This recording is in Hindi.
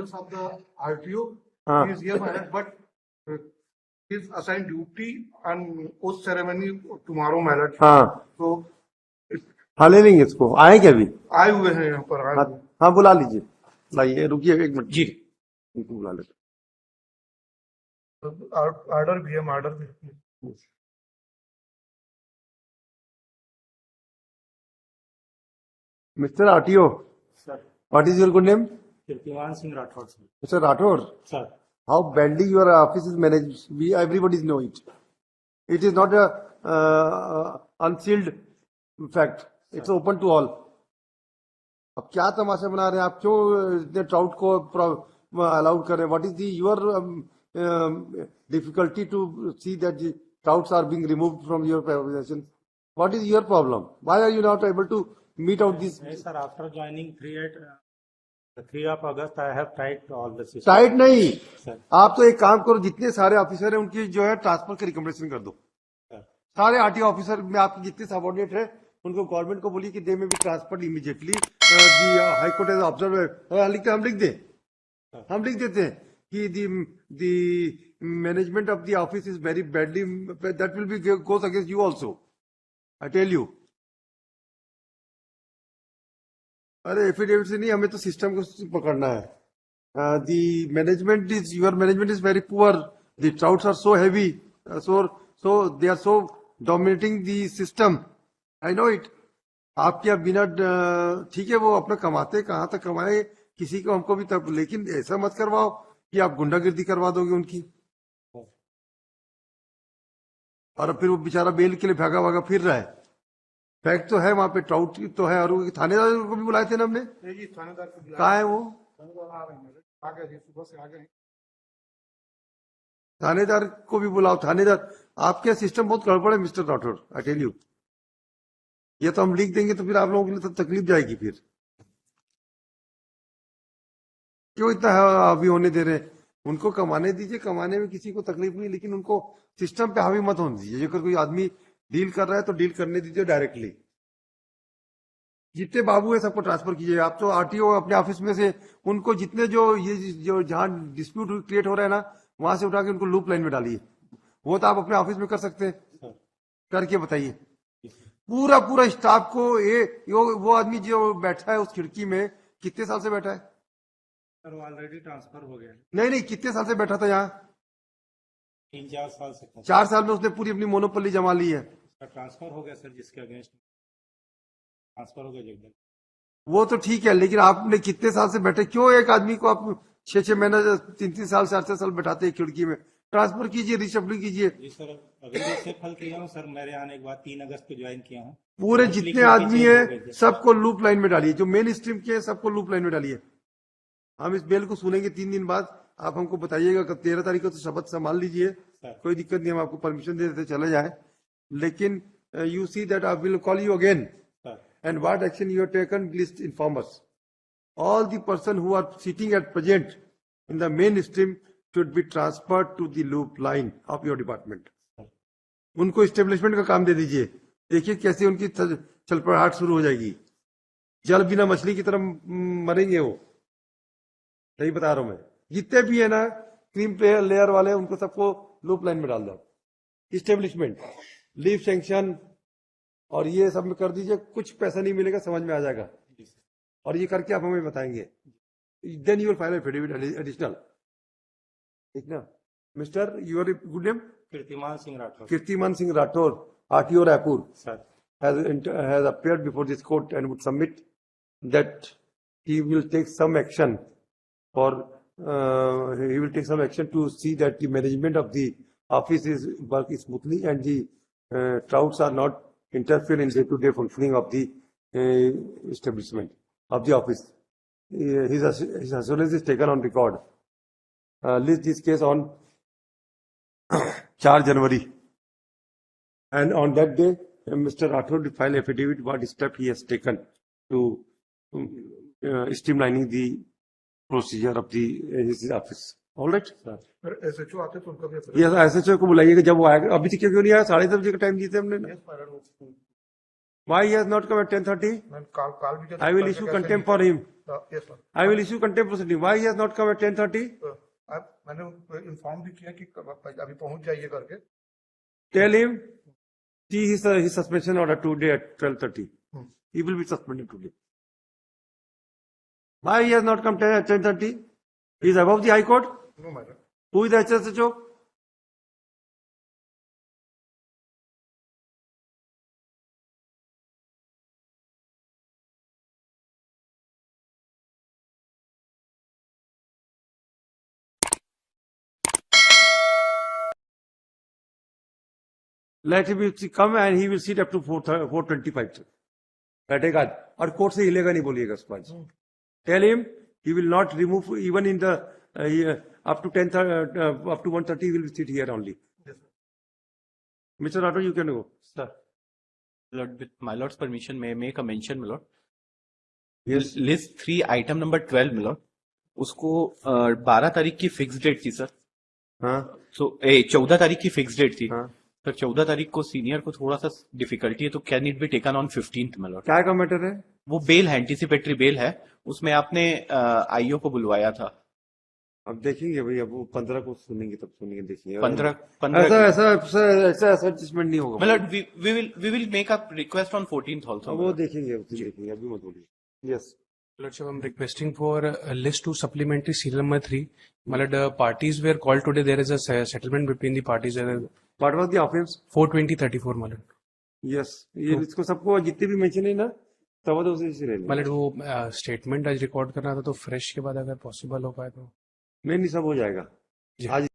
presence of the RTO. हाँ. He is here, but he is assigned duty and post ceremony tomorrow मैलट. हाँ. तो हाँ ले लेंगे इसको. आए क्या अभी? आए हुए हैं यहाँ पर. हाँ, हाँ बुला लीजिए. लाइए, रुकिए 1 मिनट जी. इनको बुला लेते. ऑर्डर भी है, ऑर्डर भी. Mr. RTO, Sir, what is your good name? Kirtiman Singh Rathod, sir. Mr. Rathod, Sir, how badly your office is managed, everybody know it. It is not a unsealed fact. It's open to all. अब क्या तमाशा बना रहे हैं आप? क्यों इतने ट्राउट को अलाउड कर रहे हैं? What is the your difficulty to see that the touts are being removed from your position? What is your problem? Why are you not able to meet out this? yes, sir, after joining 3 of August, I have tried all the systems. Tight नहीं. Sir, आप तो एक काम करो, जितने सारे ऑफिसर हैं उनकी जो है ट्रांसफर की रिकमेंडेशन कर दो. sir. सारे आरटीओ ऑफिसर में आपके जितने सबऑर्डिनेट है उनको गवर्नमेंट को बोलिए कि दे में भी transfer immediately. High court as observe हम लिख दें. हम लिख देते हैं कि the management of the office is very badly, that will be goes against you also. I tell you. अरे एफिडेविट से नहीं, हमें तो सिस्टम को पकड़ना है. The management is, your management is very poor. The touts are so heavy, so they are so dominating the system. I know it. आप क्या बिना ठीक है, वो अपना कमाते, कहाँ तक कमाए किसी को, हमको भी तब, लेकिन ऐसा मत करवाओ कि आप गुंडागिर्दी करवा दोगे उनकी. और फिर वो बेचारा बेल के लिए भागा भागा फिर रहा है. फैक्ट तो है, वहां पे ट्राउट तो है. और थानेदार को भी बुलाए थे ना हमने. जी, थानेदार को बुलाया. कहाँ है वो? आ गए जी, सुबह से आ गए. थानेदार को भी बुलाओ. थानेदार, आपके सिस्टम बहुत गड़बड़ है mister Rathore. I tell you. ये तो हम लिख देंगे तो फिर आप लोगों के लिए तो तकलीफ जाएगी. फिर क्यों इतना हावी होने दे रहे हैं? उनको कमाने दीजिए, कमाने में किसी को तकलीफ नहीं, लेकिन उनको सिस्टम पे हावी मत होने दीजिए. अगर कोई आदमी डील कर रहा है तो डील करने दीजिए डायरेक्टली. जितने बाबू है सबको ट्रांसफर कीजिए. आप तो आरटीओ अपने ऑफिस में से उनको जितने जो जहां डिस्प्यूट क्रिएट हो रहा है ना, वहां से उठा के उनको लूप लाइन में डालिए. वो तो आप अपने ऑफिस में कर सकते हैं. करके बताइए. पूरा स्टाफ को वो आदमी जो बैठा है उस खिड़की में, कितने साल से बैठा है? सर, वो ऑलरेडी ट्रांसफर हो गया. नहीं, कितने साल से बैठा था यहाँ? 3-4 साल से. 4 साल में उसने पूरी अपनी मोनोपोली जमा ली है. ट्रांसफर हो गया सर, जिसके अगेंस्ट ट्रांसफर हो गया जगदल. वो तो ठीक है, लेकिन आपने कितने साल से बैठे? क्यों एक आदमी को आप 6-6 महीने 3-3 साल 4-4 साल बैठाते हैं खिड़की में? ट्रांसफर कीजिए, रिशफलिंग कीजिए. जी सर, अभी जैसे फल किया हूँ सर, मेरे आने के बाद 3 अगस्त को ज्वाइन किया हूँ. पूरे जितने आदमी है सबको लूप लाइन में डालिए. जो मेन स्ट्रीम के सबको लूप लाइन में डालिए. हम इस बेल को सुनेंगे 3 दिन बाद. आप हमको बताइएगा कि 13 तारीख को तो शपथ संभाल लीजिए. कोई दिक्कत नहीं, हम आपको परमिशन दे देते चले जाए. लेकिन you see that I will call you again. And what action you have taken, please inform us. All the person who are sitting at present in the mainstream should be transferred to the loop line of your department. उनको establishment का काम दे दीजिए. देखिए कैसे उनकी चलपड़ाहट शुरू हो जाएगी. जल बिना मछली की तरह मरेंगे वो. सही बता रहा हूं मैं. जितने भी है ना क्रीम पे लेयर वाले, उनको सबको लूप लाइन में डाल दो. इस्टेब्लिशमेंट, लीव सैंक्शन और ये सब में कर दीजिए. कुछ पैसा नहीं मिलेगा, समझ में आ जाएगा. और ये करके आप हमें बताएंगे. Then you will file affidavit additional. ठीक ना मिस्टर? Your good name? कीर्तिमान सिंह राठौर. कीर्तिमान Singh Rathore, RTO Raipur, sir, has appeared before this court and would submit that he will take some action to see that the management of the office is working smoothly and the trouts are not interfere in day-to-day functioning of the establishment of the office. His assurance is taken on record. List this case on 4 January. And on that day, Mr. Rathod will file affidavit what step he has taken to streamlining the procedure of his office. All right, sir. SHO आते तो उनका भी. Yes, SHO को बुलाइएगा जब वो आएगा. अभी तक क्यों नहीं आया? 10:30 बजे का टाइम दिए थे हमने. Why he has not come at 10:30? काल भी I will issue contempt for him. Yes sir. I will issue contempt proceeding. Why he has not come at 10:30? मैंने इन्फॉर्म भी किया कि अभी पहुंच जाइए करके। Tell him, see his suspension order today at 12:30. He will be suspended today. Why he has not come at 10:30? He is above the High Court. No madam. Who is the HSHO? Let him come and he will sit up to 4:25 तक बैठेगा और कोर्ट से हिलेगा नहीं, बोलिएगा उसको आज। Tell him he will not remove even in the up to 1:30 he will sit here only. Mr. Rathod, you can go. Sir, Lord, with my lord's permission, may I make a mention, my lord? Yes. List 3, item number 12, my lord. उसको 12 तारीख की फिक्स डेट थी सर। हाँ 14 तारीख की फिक्स डेट थी हाँ सर। 14 तारीख को सीनियर को थोड़ा सा डिफिकल्टी है, तो can it be taken on 15th, my lord? क्या का मैटर है? वो बेल है, एंटीसिपेटरी बेल है, उसमें आपने आईओ को बुलवाया था। अब देखेंगे भाई, अब वो 15 को सुनेंगे तब सुनेंगे, देखिए 15 ऐसा एडजस्टमेंट नहीं होगा। मतलब we will make a request on 14th also. अब वो देखेंगे, देखेंगे, अभी मत बोलिए। Yes Lordship, I'm requesting for a list to supplementary serial number 3. My lord, parties were called today. There is a settlement between the parties. What was the offence? 420-34, my lord. Yes, ये इसको सबको जितने भी मेंशन है ना, तब तो उसे ले My lord, वो स्टेटमेंट आज रिकॉर्ड करना था, तो फ्रेश के बाद अगर पॉसिबल हो पाए तो नहीं सब हो जाएगा जी। आज